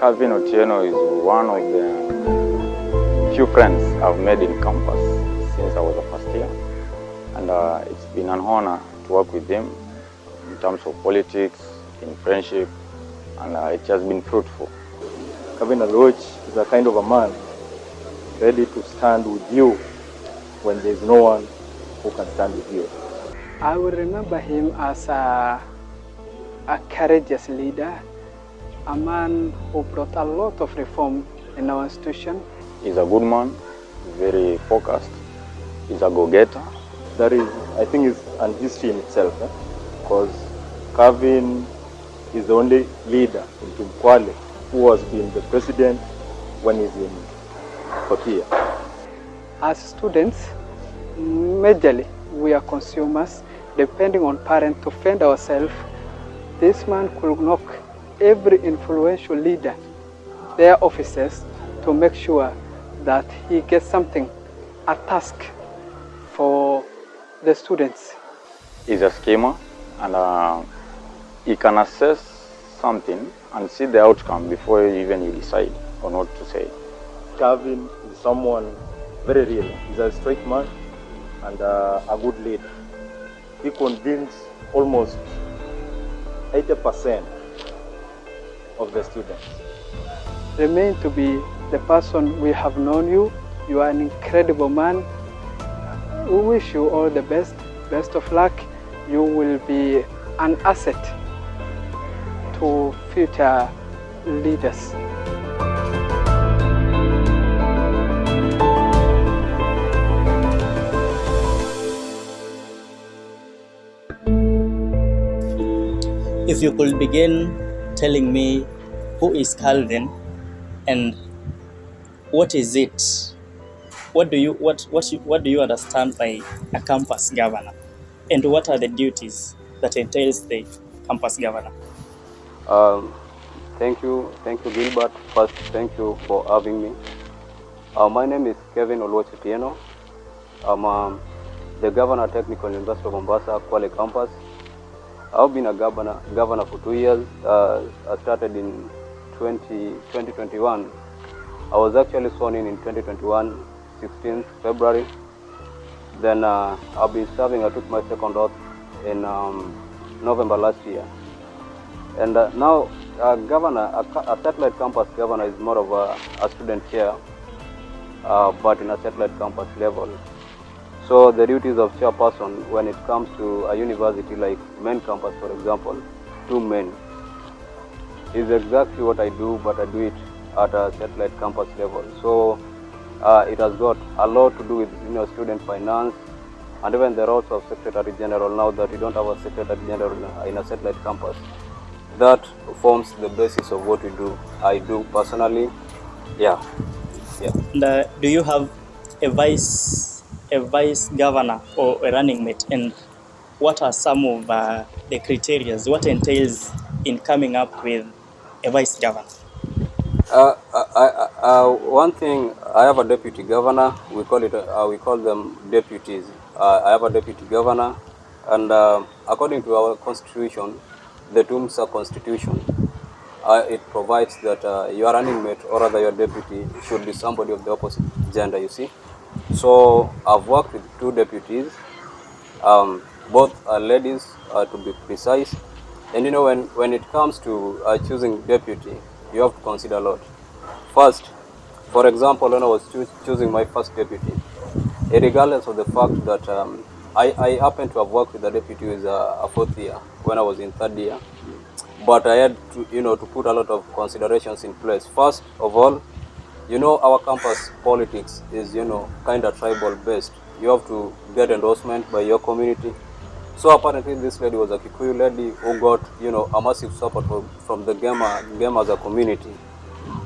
Calvin Otieno is one of the few friends I've made in campus since I was a first year, and it's been an honor to work with him in terms of politics, in friendship, and it has been fruitful. Governor is a kind of a man ready to stand with you when there is no one who can stand with you. I will remember him as a courageous leader, a man who brought a lot of reform in our institution. He's a good man, very focused. He's a go-getter. That is, I think, is an history in itself, because Calvin is the only leader in Governor-Kwale who has been the president when he's in Kotia. As students, majorly we are consumers, depending on parents to fend ourselves. This man could knock every influential leader, their officers, to make sure that he gets something, a task for the students. He's a schemer, and he can assess something and see the outcome before even you decide on what to say. Calvin is someone very real. He's a straight man and a good leader. He convinced almost 80% of the students. Remain to be the person we have known you. You are an incredible man. We wish you all the best of luck. You will be an asset to future leaders. If you could begin telling me who is Calvin and what is it? What do you understand by a campus governor, and what are the duties that entails the campus governor? Thank you, Gilbert. First, thank you for having me. My name is Kevin Otieno. I'm the Governor Technical University of Mombasa, Kwale campus. I've been a governor for 2 years. I started in 2021. I was actually sworn in 2021, 16th February. Then I've been serving. I took my second oath in November last year. And now a satellite campus governor is more of a student chair, but in a satellite campus level. So the duties of chairperson when it comes to a university like main campus, for example, two main, is exactly what I do, but I do it at a satellite campus level. So it has got a lot to do with student finance, and even the roles of Secretary General. Now that we don't have a Secretary General in a satellite campus, that forms the basis of what we do. I do personally, yeah. And, do you have a vice governor or a running mate, and what are some of the criteria? What entails in coming up with a vice governor? One thing, I have a deputy governor. We call them deputies. I have a deputy governor, and according to our constitution, the TUMSA constitution, it provides that your running mate, or rather your deputy, should be somebody of the opposite gender, you see. So I've worked with two deputies, both are ladies, to be precise. And when it comes to choosing deputy, you have to consider a lot. First, for example, when I was choosing my first deputy, regardless of the fact that I happen to have worked with a deputy who is a fourth year when I was in third year, but I had to to put a lot of considerations in place. First of all, our campus politics is kind of tribal based. You have to get endorsement by your community. So apparently this lady was a Kikuyu lady who got a massive support from the gamers as a community,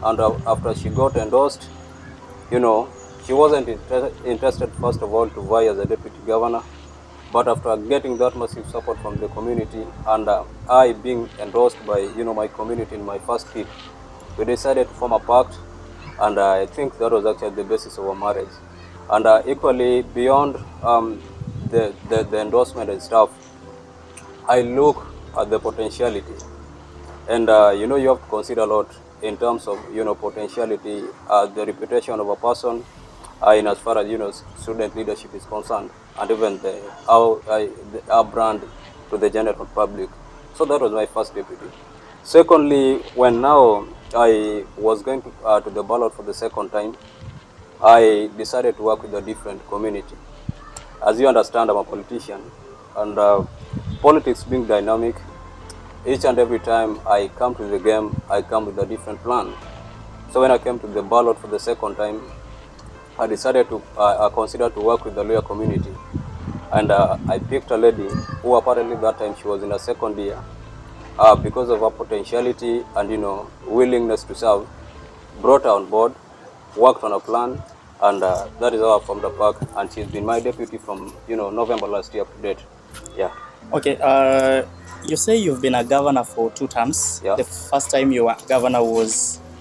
and after she got endorsed, she wasn't interested first of all to vie as a deputy governor. But after getting that massive support from the community, and I being endorsed by my community in my first hit, we decided to form a pact, and I think that was actually the basis of our marriage. And equally beyond the endorsement and stuff, I look at the potentiality, and you have to consider a lot in terms of, potentiality, the reputation of a person, in as far as, student leadership is concerned, and even our brand to the general public. So that was my first deputy. Secondly, when now I was going to the ballot for the second time, I decided to work with a different community. As you understand, I'm a politician, and politics being dynamic, each and every time I come to the game, I come with a different plan. So when I came to the ballot for the second time, I decided to consider to work with the lawyer community. And I picked a lady who apparently that time she was in her second year. Because of her potentiality and, willingness to serve, brought her on board, worked on a plan, and that is how I formed the park. And she's been my deputy from, November last year to date. Yeah. Okay, you say you've been a governor for 2 terms. Yeah. The first time you were governor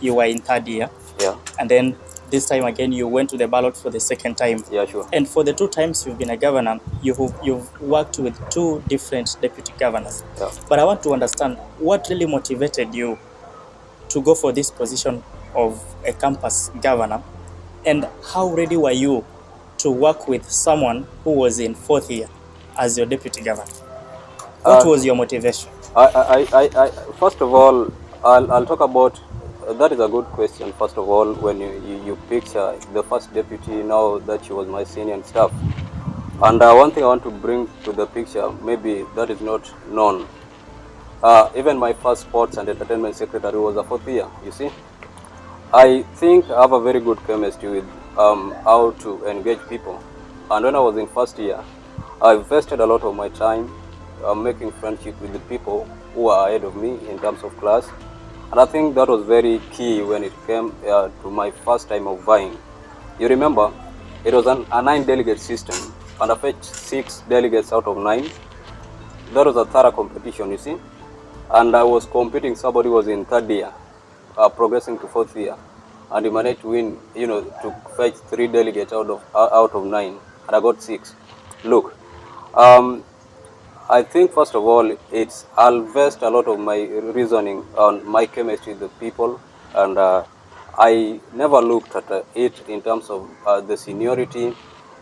you were in 3rd year. Yeah. And then this time again you went to the ballot for the 2nd time. Yeah, sure. And for the 2 times you've been a governor, you've worked with 2 different deputy governors. Yeah. But I want to understand what really motivated you to go for this position of a campus governor, and how ready were you to work with someone who was in 4th year as your deputy governor? What was your motivation? First of all, I'll talk about, that is a good question. First of all, when you picture the first deputy, now that she was my senior and stuff. And one thing I want to bring to the picture, maybe that is not known. Even my first sports and entertainment secretary was a 4th year, you see. I think I have a very good chemistry with how to engage people. And when I was in 1st year, I invested a lot of my time making friendship with the people who are ahead of me in terms of class. And I think that was very key when it came to my first time of vying. You remember, it was a 9-delegate system, and I fetched 6 delegates out of 9. That was a thorough competition, you see. And I was competing, somebody was in 3rd year, progressing to 4th year. And he managed to win, to fetch 3 delegates out of 9, and I got 6. Look, I think first of all, I'll invest a lot of my reasoning on my chemistry with the people, and I never looked at it in terms of the seniority,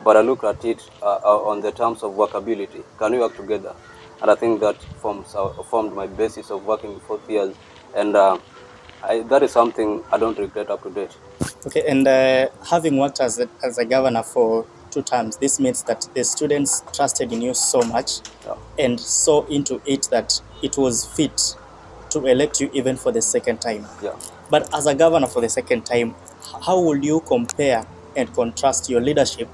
but I looked at it on the terms of workability. Can we work together? And I think that formed my basis of working 4th years, and that is something I don't regret up to date. Okay, and having worked as a governor for 2 terms, this means that the students trusted in you so much, Yeah. and saw into it that it was fit to elect you even for the 2nd time. Yeah. But as a governor for the 2nd time, how would you compare and contrast your leadership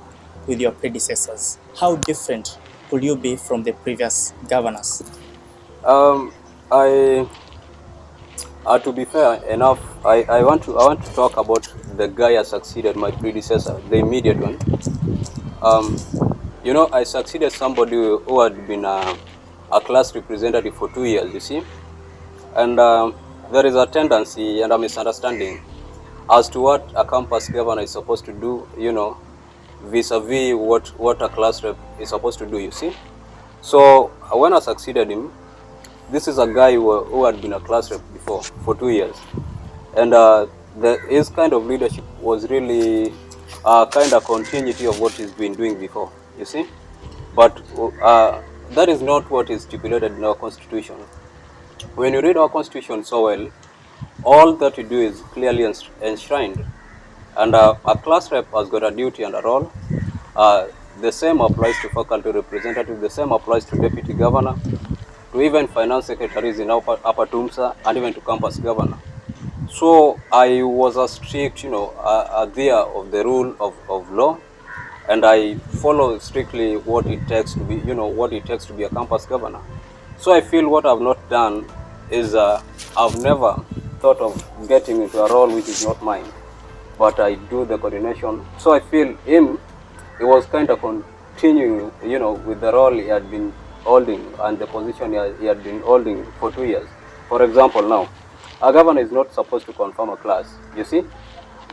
with your predecessors? How different could you be from the previous governors? To be fair enough, I want to talk about the guy who succeeded my predecessor, the immediate one. I succeeded somebody who had been a class representative for 2 years, you see. And there is a tendency and a misunderstanding as to what a campus governor is supposed to do, vis-a-vis what a class rep is supposed to do, you see. So when I succeeded him, this is a guy who had been a class rep before for 2 years. And his kind of leadership was really kind of continuity of what he's been doing before, you see. But that is not what is stipulated in our constitution. When you read our constitution so well, all that you do is clearly enshrined. And a class rep has got a duty and a role. The same applies to faculty representative, the same applies to deputy governor, to even finance secretaries in Upper Tumsa, and even to campus governor. So I was a strict, adhere of the rule of law, and I follow strictly what it takes to be, what it takes to be a campus governor. So I feel what I've not done is I've never thought of getting into a role which is not mine, but I do the coordination. So I feel he was kind of continuing, with the role he had been holding and the position he had been holding for 2 years. For example, now, a governor is not supposed to confirm a class, you see,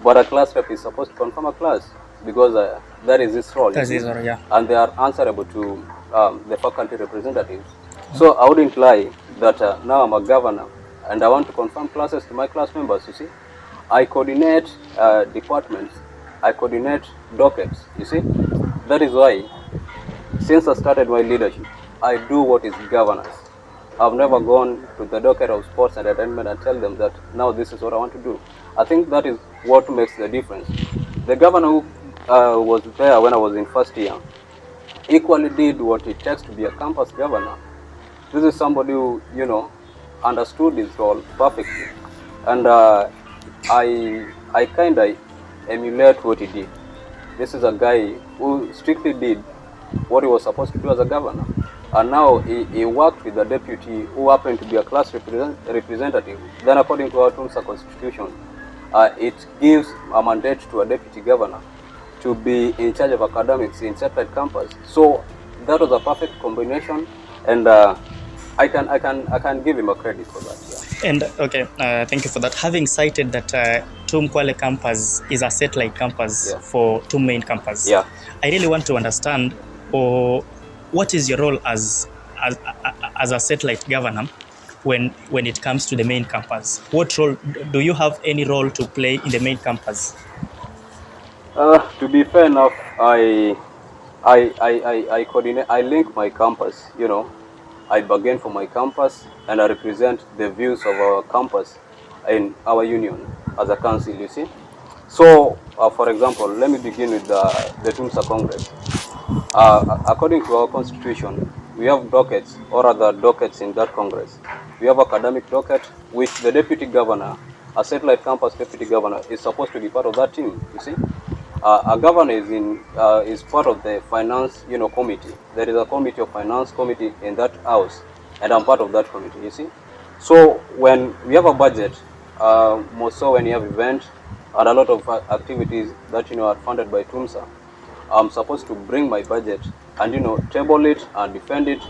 but a class rep is supposed to confirm a class because that is his role. That is his role, yeah. And they are answerable to the faculty representatives. So I wouldn't lie that now I'm a governor and I want to confirm classes to my class members, you see. I coordinate departments, I coordinate dockets, you see. That is why, since I started my leadership, I do what is governance. I've never gone to the docket of sports and entertainment and tell them that now this is what I want to do. I think that is what makes the difference. The governor who was there when I was in first year equally did what it takes to be a campus governor. This is somebody who, you know, understood his role perfectly, and I kind of emulate what he did. This is a guy who strictly did what he was supposed to do as a governor, and now he worked with the deputy who happened to be a class representative. Then, according to our Tumsa constitution, it gives a mandate to a deputy governor to be in charge of academics in satellite campus. So that was a perfect combination, and I can give him a credit for that. Yeah. And okay, thank you for that. Having cited that Kwale campus is a satellite campus for two main campus, I really want to understand, what is your role as a satellite governor when it comes to the main campus? What role do you have? Any role to play in the main campus? To be fair enough, I coordinate. I link my campus. You know, I bargain for my campus, and I represent the views of our campus in our union as a council. You see. So, for example, let me begin with the Tumsa Congress. According to our constitution, we have dockets or other dockets in that Congress. We have academic docket, which the deputy governor, a satellite campus deputy governor, is supposed to be part of that team. You see, a governor is part of the finance, you know, committee. There is a committee of finance committee in that house, and I'm part of that committee. You see, so when we have a budget, more so when you have events and a lot of activities that, you know, are funded by Tumsa, I'm supposed to bring my budget and, you know, table it and defend it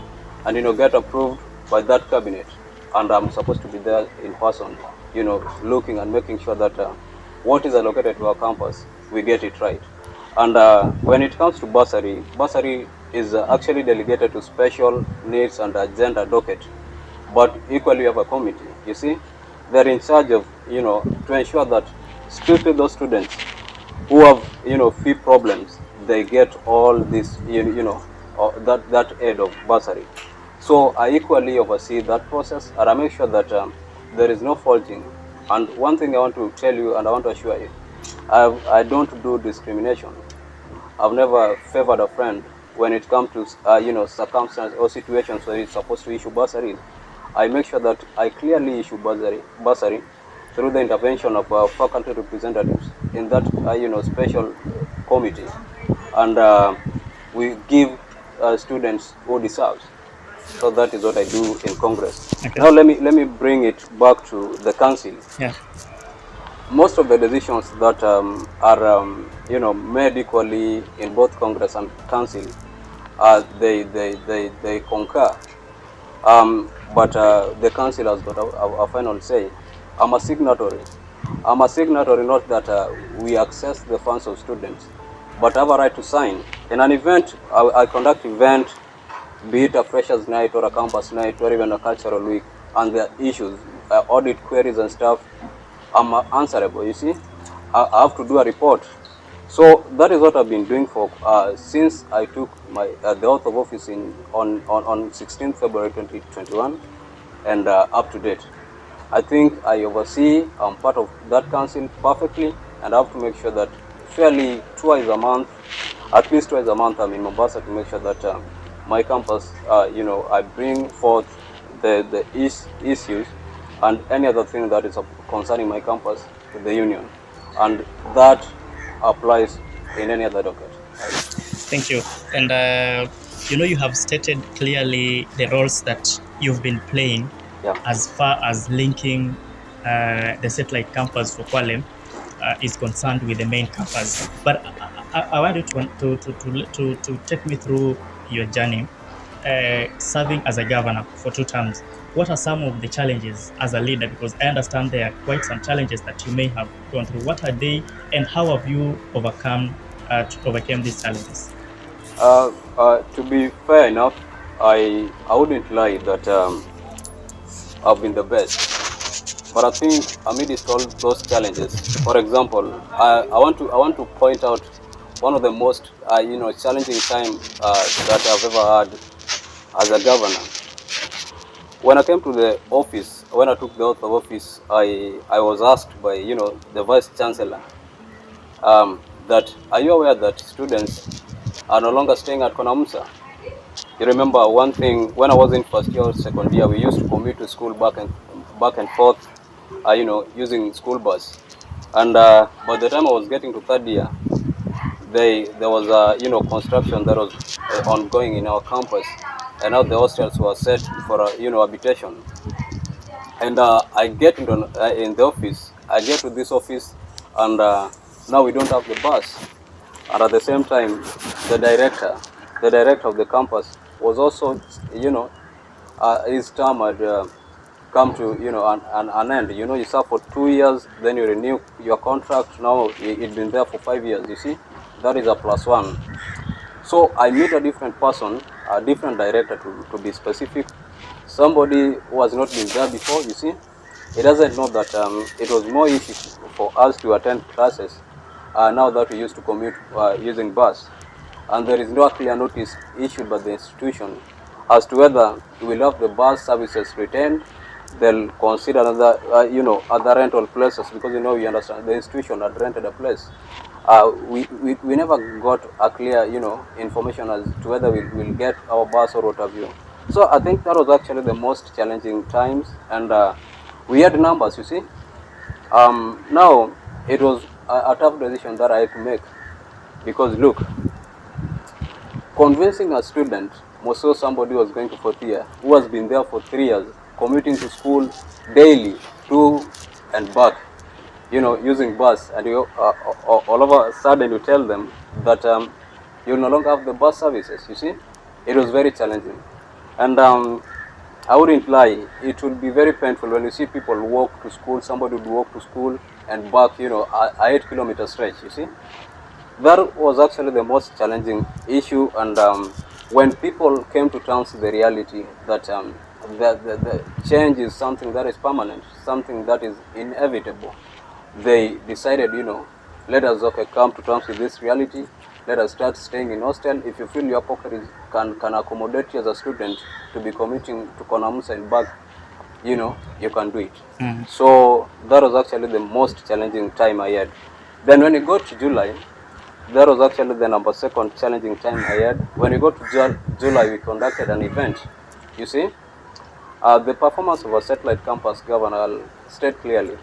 and, you know, get approved by that cabinet. And I'm supposed to be there in person, you know, looking and making sure that what is allocated to our campus, we get it right. And when it comes to bursary is actually delegated to special needs and agenda docket. But equally we have a committee, you see. They're in charge of, you know, to ensure that strictly those students who have, you know, fee problems, they get all this, you know, that aid of bursary. So I equally oversee that process, and I make sure that there is no faulting. And one thing I want to tell you, and I want to assure you, I don't do discrimination. I've never favored a friend when it comes to you know, circumstances or situations where it's supposed to issue bursaries. I make sure that I clearly issue bursary through the intervention of faculty representatives in that you know, special committee, and we give students who deserves. So that is what I do in Congress. Okay. Now let me bring it back to the council. Yeah. Most of the decisions that are you know, made equally in both Congress and council, they concur. But the council has got a final say. I'm a signatory. I'm a signatory, not that we access the funds of students, but I have a right to sign. In an event, I conduct event, be it a freshers night or a campus night or even a cultural week, and the issues, audit queries and stuff, I'm answerable, you see. I have to do a report. So that is what I've been doing for since I took my the oath of office on 16th February 2021 and up to date. I think I oversee, I'm part of that council perfectly, and I have to make sure that fairly twice a month, at least twice a month, I'm in Mombasa to make sure that my campus, you know, I bring forth the issues and any other thing that is concerning my campus to the union, and that applies in any other docket. Thank you. And you know, you have stated clearly the roles that you've been playing as far as linking the satellite campus for Kwale is concerned with the main campus. But I want you to take me through your journey serving as a governor for 2 terms. What are some of the challenges as a leader? Because I understand there are quite some challenges that you may have gone through. What are they, and how have you overcome these challenges? To be fair enough, I wouldn't lie that I've been the best. But I think amidst all those challenges, for example, I want to point out one of the most challenging time that I've ever had as a governor. When I came to the office, when I took the oath of office, I was asked by the vice chancellor that, are you aware that students are no longer staying at Konamsa? You remember one thing, when I was in first year or second year, we used to commute to school back and forth, using school bus. And by the time I was getting to third year, there was a construction that was ongoing in our campus, and now the hostels were set for habitation. And I get in the office. I get to this office, and now we don't have the bus. And at the same time, the director of the campus was also, his term had come to an end. You serve for 2 years, then you renew your contract. Now it's been there for 5 years. You see, that is a +1. So I meet a different person, a different director to be specific, somebody who has not been there before. You see, he doesn't know that it was more easy for us to attend classes now that we used to commute using bus, and there is no clear notice issued by the institution as to whether we will have the bus services retained. They'll consider other other rental places, because you understand the institution had rented a place. We never got a clear information as to whether we'll get our bus or what have you. So I think that was actually the most challenging times, and we had numbers, you see. Now it was a tough decision that I had to make, because look, convincing a student, most so somebody who was going to fourth year, who has been there for 3 years, commuting to school daily, to and back, using bus, and all of a sudden you tell them that you no longer have the bus services. You see, it was very challenging, and I wouldn't lie, it would be very painful when you see people walk to school. Somebody would walk to school and back, a 8-kilometer stretch. You see, that was actually the most challenging issue. And when people came to terms with the reality that the change is something that is permanent, something that is inevitable, they decided, let us come to terms with this reality. Let us start staying in hostel. If you feel your pocket can accommodate you as a student to be commuting to Konamusa and back, you can do it. So that was actually the most challenging time I had. Then when you go to July, that was actually the second challenging time I had. When you go to July, we conducted an event. You see, the performance of a satellite campus, Governor, I'll state clearly,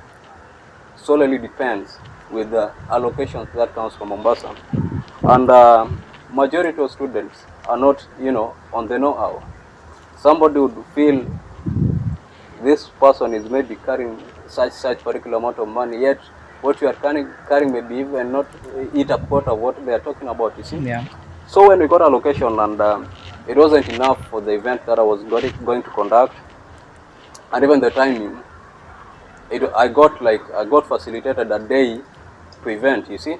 solely depends with the allocations that comes from Mombasa. And majority of students are not, on the know-how. Somebody would feel this person is maybe carrying such particular amount of money, yet what you are carrying maybe even not eat a quarter of what they are talking about, you see. Yeah. So when we got allocation, and it wasn't enough for the event that I was going to conduct, and even the timing, I got facilitated a day to event, you see.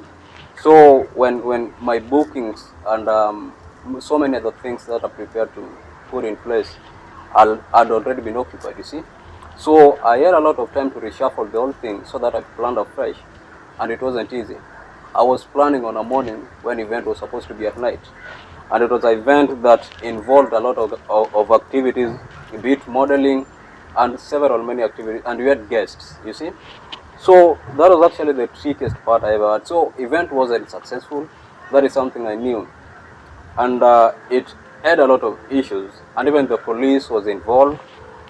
So when my bookings and so many other things that I prepared to put in place had already been occupied, you see. So I had a lot of time to reshuffle the whole thing so that I planned afresh, and it wasn't easy. I was planning on a morning when event was supposed to be at night, and it was an event that involved a lot of activities, be it modeling and many activities, and we had guests, you see. So that was actually the trickiest part I ever had. So event wasn't successful. That is something I knew, and it had a lot of issues, and even the police was involved.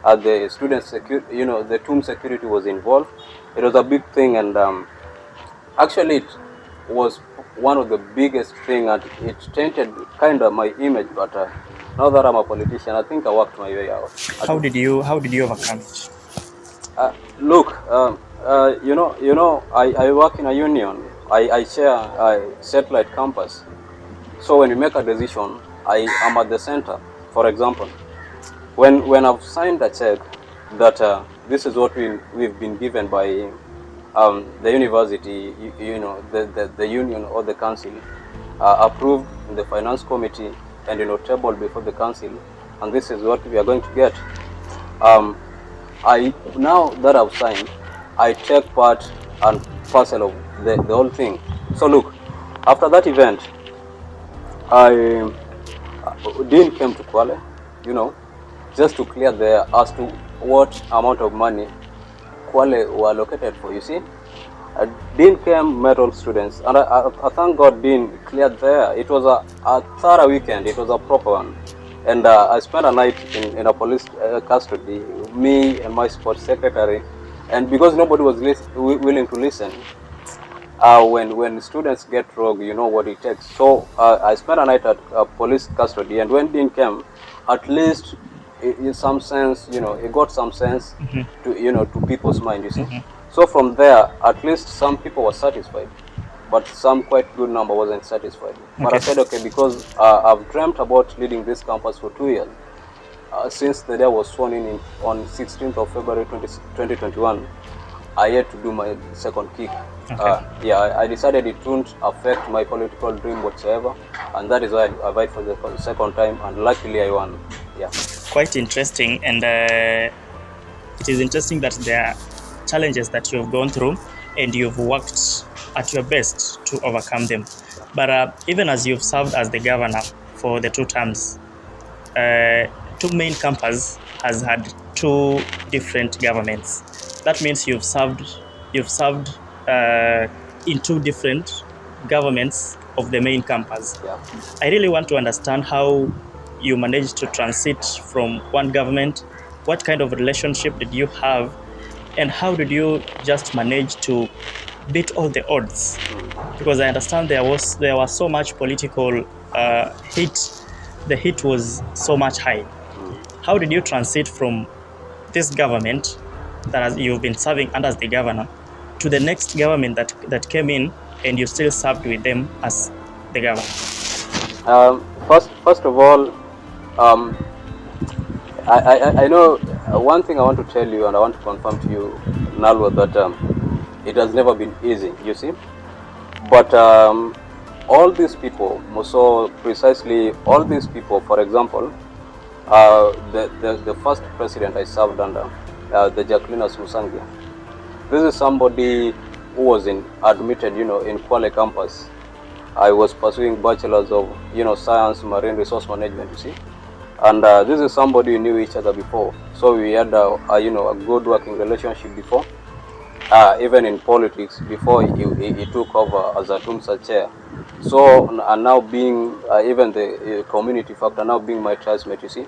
The student security, the tomb security was involved. It was a big thing, and actually it was one of the biggest thing, and it tainted kind of my image. But now that I'm a politician, I think I worked my way out. How did you overcome it? Look, I work in a union. I share a satellite campus. So when we make a decision, I am at the center. For example, when I've signed a check that this is what we've been given by the university, the union or the council, approved in the finance committee and tabled before the council, and this is what we are going to get. now that I've signed, I take part and parcel of the whole thing. So look, after that event, I Dean came to Kwale, just to clear there as to what amount of money Kwale were allocated for, you see. Dean came, met all students, and I thank God Dean cleared there. It was a thorough weekend, it was a proper one. And I spent a night in a police custody, me and my sports secretary, and because nobody was willing to listen, when students get rogue, you know what it takes. So I spent a night at police custody, and when Dean came, at least in some sense, it got some sense to people's mind, you see. So from there, at least some people were satisfied, but some quite good number wasn't satisfied. But I said, okay, because I've dreamt about leading this campus for 2 years, since the day I was sworn in on 16th of February 2021, I had to do my second kick. I decided it wouldn't affect my political dream whatsoever, and that is why I applied for the second time, and luckily I won. Yeah. Quite interesting, and it is interesting that there are challenges that you have gone through, and you've worked at your best to overcome them. But even as you've served as the governor for the 2 terms, two main campus has had 2 different governments. That means you've served in 2 different governments of the main campus. Yeah. I really want to understand how you managed to transit from one government. What kind of relationship did you have, and how did you just manage to beat all the odds? Because I understand there was so much political heat. The heat was so much high. How did you transit from this government that you've been serving under as the governor to the next government that came in, and you still served with them as the governor? First of all, I know one thing I want to tell you, and I want to confirm to you, Nalwa, that it has never been easy, you see. But all these people, so precisely all these people, for example, the first president I served under, the Jacquelinas Musangi, this is somebody who was admitted, in Kwale campus. I was pursuing bachelors of, science, marine resource management, you see. And this is somebody who knew each other before. So we had a good working relationship before. Even in politics, before he took over as a TUMSA chair. So, and now being, even the community factor, now being my classmate, you see,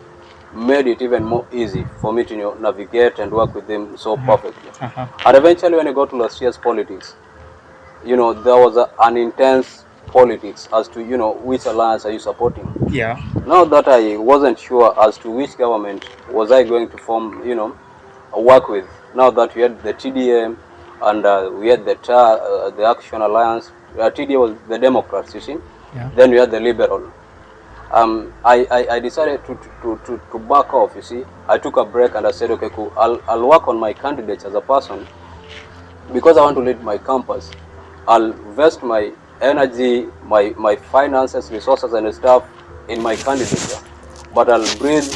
made it even more easy for me to navigate and work with them so perfectly. And eventually when I got to last year's politics, there was an intense politics as to, which alliance are you supporting? Yeah. Now that I wasn't sure as to which government was I going to form, work with. Now that we had the TDM and we had the Action Alliance. TDM was the Democrats, you see. Yeah. Then we had the Liberal. I decided to back off, you see. I took a break and I said, okay, cool. I'll work on my candidates as a person because I want to lead my campus. I'll invest my energy, my finances, resources and stuff in my candidature. But I'll breathe,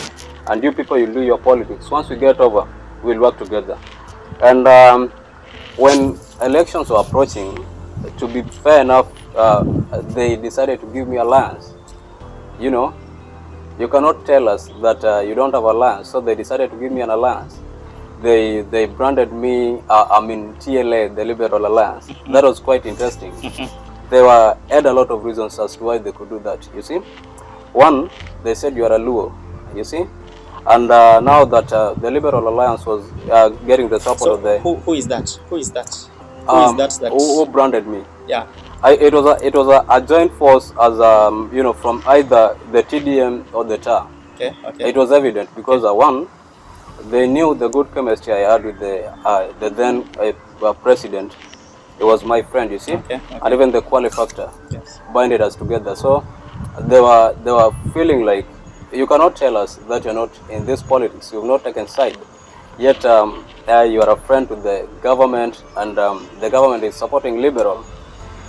and you people, you do your politics. Once we get over, we'll work together. And when elections were approaching, to be fair enough, they decided to give me alliance. You cannot tell us that you don't have alliance, so they decided to give me an alliance. They branded me, TLA, the Liberal Alliance. That was quite interesting. They had a lot of reasons as to why they could do that, you see. One, they said you are a Luo, you see. And now that the Liberal Alliance was getting the support of the... Who is that? Who is that? Who branded me? Yeah. It was a joint force as from either the TDM or the TAR. Okay. It was evident because one, they knew the good chemistry I had with the then president. He was my friend, you see, and even the Kwale factor binded us together. So they were feeling like, you cannot tell us that you're not in this politics. You've not taken side. Yet you are a friend to the government, and the government is supporting Liberal.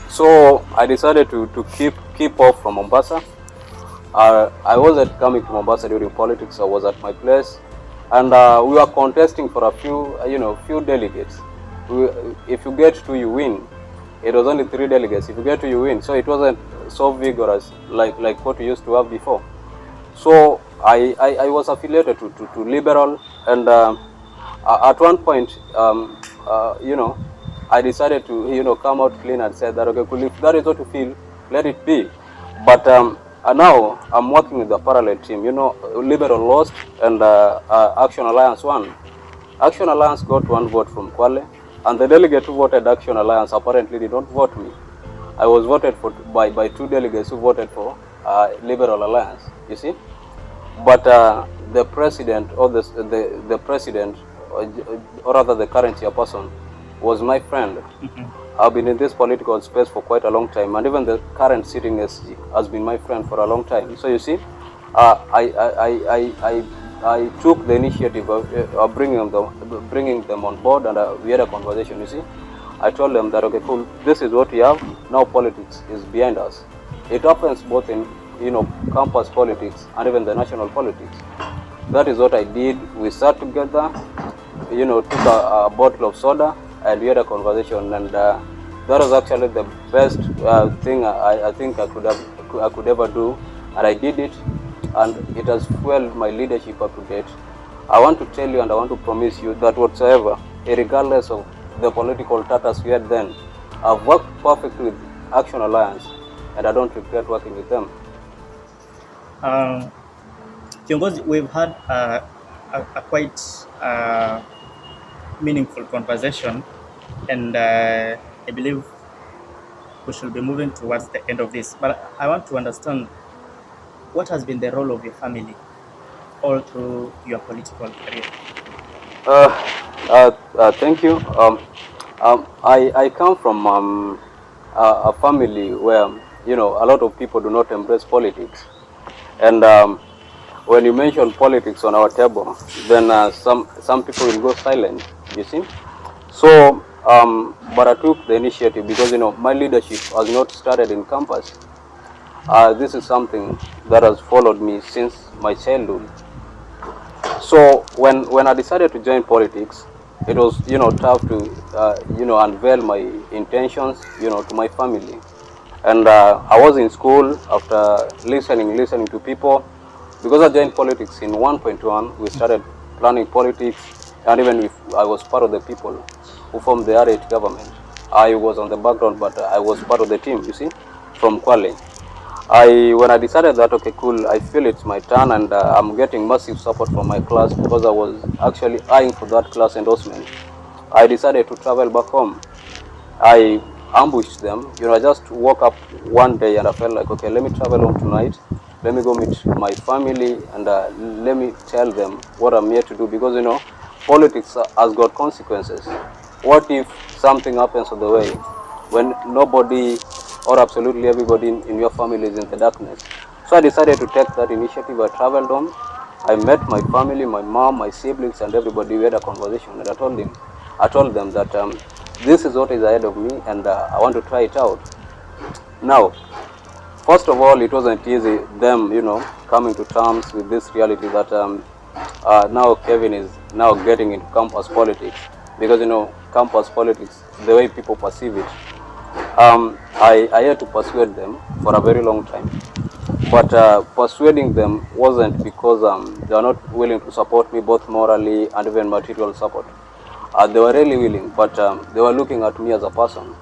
So I decided to keep off from Mombasa. I wasn't coming to Mombasa during politics. I was at my place. and we were contesting for a few, few delegates. If you get two, you win. It was only 3 delegates. If you get two, you win. So it wasn't so vigorous like what we used to have before. So I was affiliated to Liberal, and at one point, I decided to come out clean and said that, okay, cool, if that is what you feel, let it be. But now I'm working with the parallel team. Liberal lost and Action Alliance won. Action Alliance got 1 vote from Kwale, and the delegate who voted Action Alliance apparently did not vote me. I was voted for by 2 delegates who voted for Liberal Alliance, you see. But the president, or the president, or rather the current chairperson, was my friend. I've been in this political space for quite a long time, and even the current sitting SG has been my friend for a long time. So you see, I took the initiative of bringing them on board, and we had a conversation. You see, I told them that, okay, cool, this is what we have now. Politics is behind us. It happens both in campus politics and even the national politics. That is what I did. We sat together, took a bottle of soda, and we had a conversation, and that was actually the best thing I think I could ever do, and I did it, and it has fueled my leadership up to date. I want to tell you, and I want to promise you, that whatsoever, regardless of the political status we had then, I've worked perfectly with Action Alliance, and I don't regret working with them. Kiongozi, we've had a quite meaningful conversation, and I believe we should be moving towards the end of this. But I want to understand, what has been the role of your family all through your political career? Thank you. I come from a family where a lot of people do not embrace politics, and when you mention politics on our table, then some people will go silent, you see. So, but I took the initiative because my leadership has not started in campus. This is something that has followed me since my childhood. So when I decided to join politics, it was tough to unveil my intentions to my family. And I was in school after listening to people. Because I joined politics in 1.1, we started planning politics, and even if I was part of the people who formed the R8 government. I was on the background, but I was part of the team, you see, from Kwale. When I decided that, okay, cool, I feel it's my turn, and I'm getting massive support from my class because I was actually eyeing for that class endorsement. I decided to travel back home. I ambushed them. I just woke up one day and I felt like, okay, let me travel home tonight. Let me go meet my family, and let me tell them what I'm here to do, because politics has got consequences. What if something happens on the way when nobody or absolutely everybody in your family is in the darkness? So I decided to take that initiative. I traveled home. I met my family, my mom, my siblings, and everybody. We had a conversation, and I told them that this is what is ahead of me, and I want to try it out. Now, first of all, it wasn't easy, them, coming to terms with this reality that now Kevin is now getting into campus politics, because, campus politics, the way people perceive it. I had to persuade them for a very long time, but persuading them wasn't because they were not willing to support me, both morally and even material support. They were really willing, but they were looking at me as a person.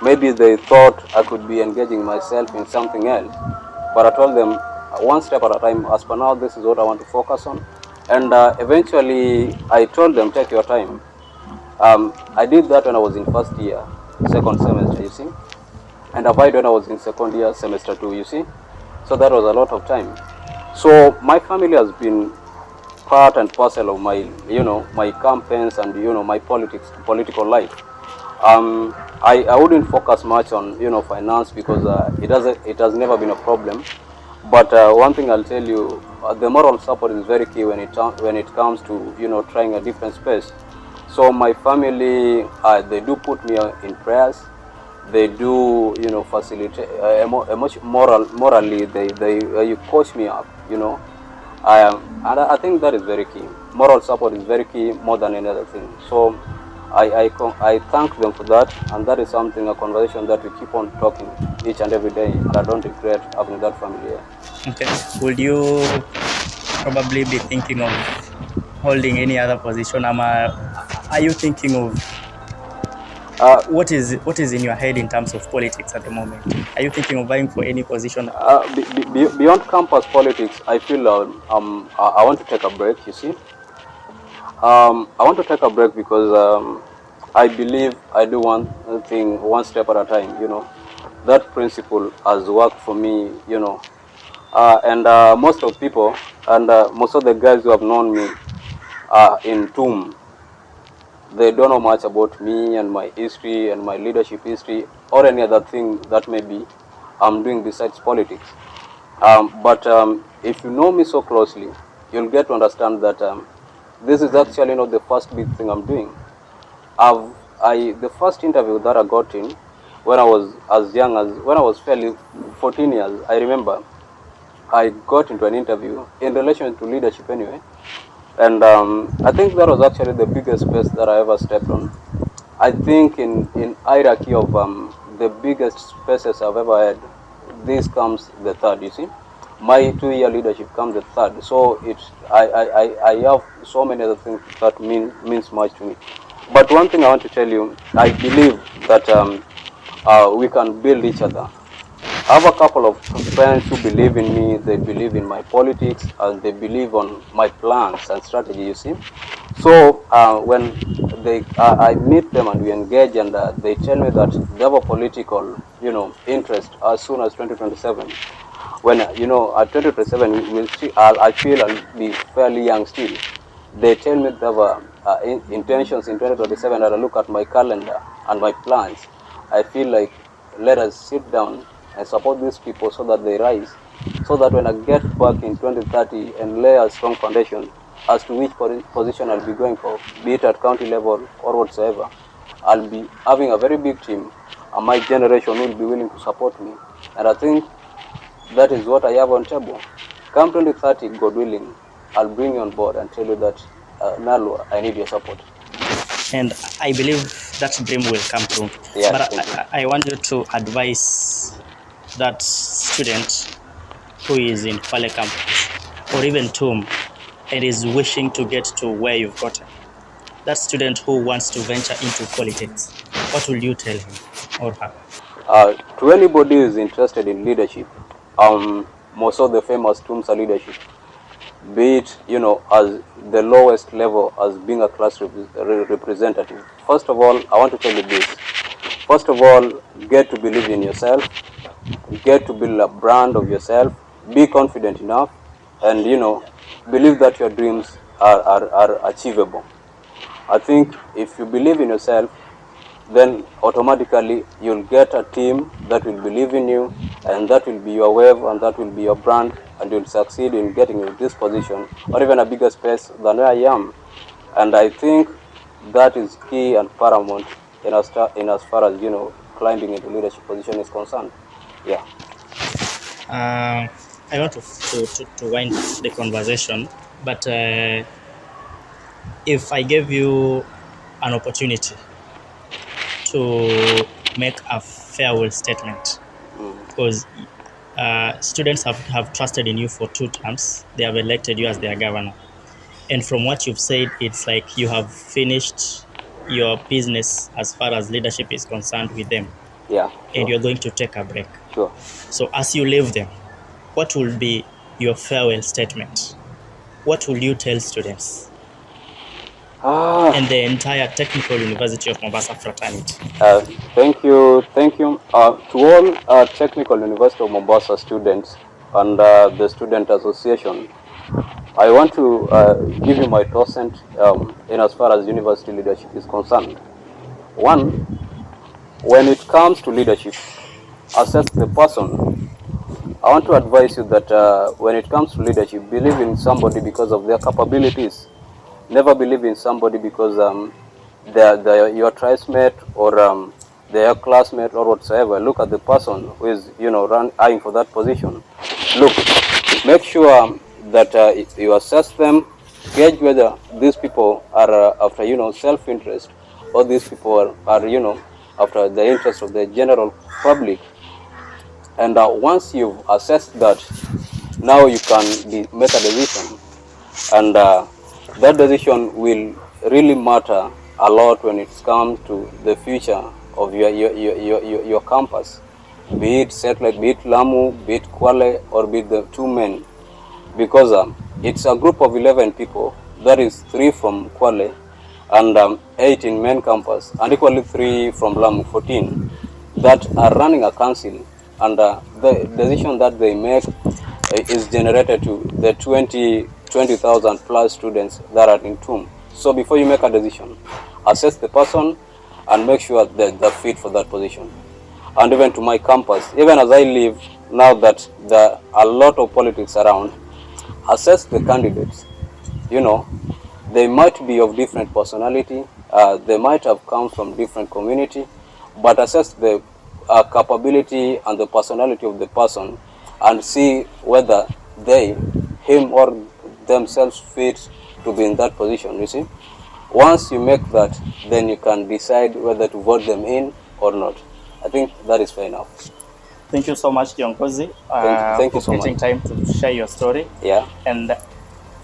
Maybe they thought I could be engaging myself in something else, but I told them one step at a time. As per now, this is what I want to focus on. And eventually, I told them, take your time. I did that when I was in first year, second semester, you see. And I applied when I was in second year, semester 2, you see. So that was a lot of time. So my family has been part and parcel of my, my campaigns and, my political life. I wouldn't focus much on finance, because it has never been a problem. But one thing I'll tell you, the moral support is very key when it comes to trying a different space. So my family, they do put me in prayers. They do facilitate morally. They coach me up. And I think that is very key. moral support is very key more than any other thing. So I thank them for that, and that is something, a conversation that we keep on talking each and every day, and I don't regret having that family here. Okay. Would you probably be thinking of holding any other position? Are you thinking of what is in your head in terms of politics at the moment? Are you thinking of vying for any position? Beyond campus politics, I feel I want to take a break, you see. I want to take a break because I believe I do one thing one step at a time, you know. That principle has worked for me, you know. And most of people, and most of the guys who have known me in TUM, they don't know much about me and my history and my leadership history or any other thing that maybe I'm doing besides politics. But if you know me so closely, you'll get to understand that this is actually not the first big thing I'm doing. The first interview that I got in when I was as young as, when I was fairly 14 years, I remember I got into an interview in relation to leadership anyway. And I think that was actually the biggest space that I ever stepped on. I think in hierarchy of the biggest spaces I've ever had, this comes the third, you see. My 2-year leadership comes the third. So I have so many other things that means much to me. But one thing I want to tell you, I believe that we can build each other. I have a couple of friends who believe in me, they believe in my politics, and they believe on my plans and strategy, you see. So when I meet them and we engage, and they tell me that they have a political, you know, interest as soon as 2027. When, you know, at 2027, we'll see, I feel I'll be fairly young still. They tell me they have intentions in 2027, and I look at my calendar and my plans. I feel like, let us sit down and support these people so that they rise, so that when I get back in 2030 and lay a strong foundation as to which position I'll be going for, be it at county level or whatsoever, I'll be having a very big team, and my generation will be willing to support me. And I think that is what I have on table. Come 2030, God willing, I'll bring you on board and tell you that, Nalwa, I need your support. And I believe that dream will come true. Yes, but I want you to advise that student who is in Kwale campus or even TUM and is wishing to get to where you've gotten. That student who wants to venture into politics, what will you tell him or her? To anybody who is interested in leadership, most of the famous TUMs are leadership, be it, you know, as the lowest level as being a class representative. First of all, I want to tell you this. First of all, get to believe in yourself, get to build a brand of yourself, be confident enough, and, you know, believe that your dreams are achievable. I think if you believe in yourself, then automatically you'll get a team that will believe in you, and that will be your wave, and that will be your brand, and you'll succeed in getting in this position or even a bigger space than where I am. And I think that is key and paramount in as far as, you know, climbing into leadership position is concerned. Yeah. I want to wind the conversation, but if I gave you an opportunity to make a farewell statement, because students have trusted in you for 2 terms, they have elected you as their governor, and from what you've said, it's like you have finished your business as far as leadership is concerned with them. Yeah. Sure. And you're going to take a break. Sure. So as you leave them, what will be your farewell statement? What will you tell students and the entire Technical University of Mombasa fraternity? Thank you. To all Technical University of Mombasa students and the Student Association, I want to give you my 2 cents in as far as university leadership is concerned. One, when it comes to leadership, assess the person. I want to advise you that when it comes to leadership, believe in somebody because of their capabilities. Never believe in somebody because they're your tribesmate or they're your classmate or whatsoever. Look at the person who is, you know, eyeing for that position. Look, make sure that you assess them, gauge whether these people are after, self-interest, or these people are, after the interest of the general public. And once you've assessed that, now you can make a decision, and that decision will really matter a lot when it comes to the future of your campus, be it satellite, be it Lamu, be it Kwale, or be it the two men, because it's a group of 11 people, that is 3 from Kwale and 8 in main campus, and equally 3 from Lamu, 14, that are running a council, and the decision that they make is generated to the 20,000 plus students that are in TUM. So before you make a decision, assess the person and make sure that they're fit for that position. And even to my campus, even as I live, now that there are a lot of politics around, assess the candidates. They might be of different personality, they might have come from different community, but assess the capability and the personality of the person and see whether him or themselves fit to be in that position, you see. Once you make that, then you can decide whether to vote them in or not. I think that is fair enough. Thank you so much, Kiongozi, Thank you for so getting much. time to share your story. Yeah. And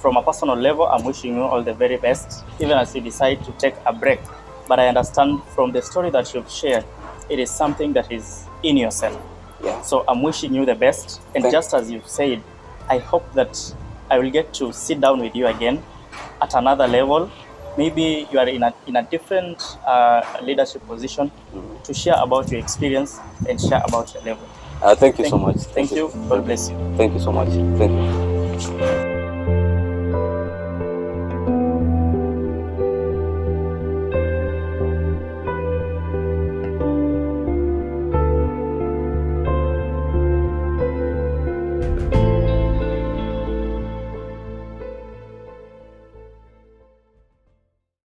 from a personal level, I'm wishing you all the very best, even as you decide to take a break. But I understand from the story that you've shared, it is something that is in yourself. Yeah. So I'm wishing you the best. And Thank just as you've said, I hope that I will get to sit down with you again at another level. Maybe you are in a different leadership position to share about your experience and share about your level. Thank you so much. Thank you. God bless you. Thank you so much. Thank you.